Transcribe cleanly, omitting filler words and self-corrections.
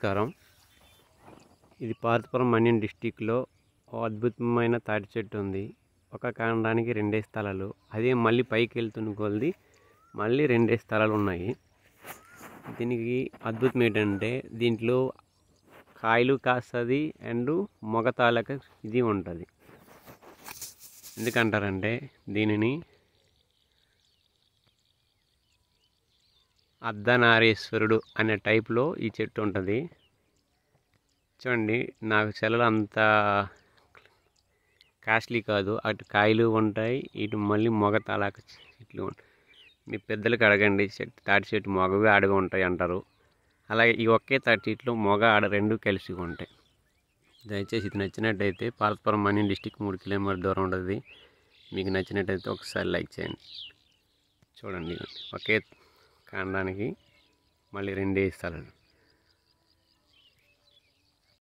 నమస్కారం. ఇది పార్వతీపురం మన్యం డిస్టిక్లో ఓ అద్భుతమైన తాటి చెట్టు ఉంది. ఒక కాండానికి 2 స్థలాలు, అదే మళ్ళీ పైకి వెళ్తున్న కొలది మళ్ళీ 2 స్థలాలు ఉన్నాయి. దీనికి అద్భుతం ఏంటంటే దీంట్లో కాయలు కాస్తుంది అండ్ మొగ తాలక ఇది ఉంటుంది. ఎందుకంటారంటే దీనిని అర్ధనారీశ్వరుడు అనే టైప్లో ఈ చెట్టు ఉంటుంది. చూడండి, నాకు చెల్లెలు అంత కాస్ట్లీ కాదు, అటు కాయలు ఉంటాయి, ఇటు మళ్ళీ మొగ తాలక చెట్లు ఉంటాయి. మీ పెద్దలకు అడగండి, తాటి చెట్టు మొగవి ఆడవి ఉంటాయి అంటారు. అలాగే ఈ ఒకే తాటి చెట్లు మొగ ఆడ రెండు కలిసి ఉంటాయి. దయచేసి ఇది నచ్చినట్టయితే పార్వతీపురం మన్యం డిస్టిక్ 3 కిలోమీటర్ల దూరం ఉంటుంది. మీకు నచ్చినట్టయితే ఒకసారి లైక్ చేయండి. చూడండి, ఒకే కాండానికి మళ్ళీ 2 స్థలాలు.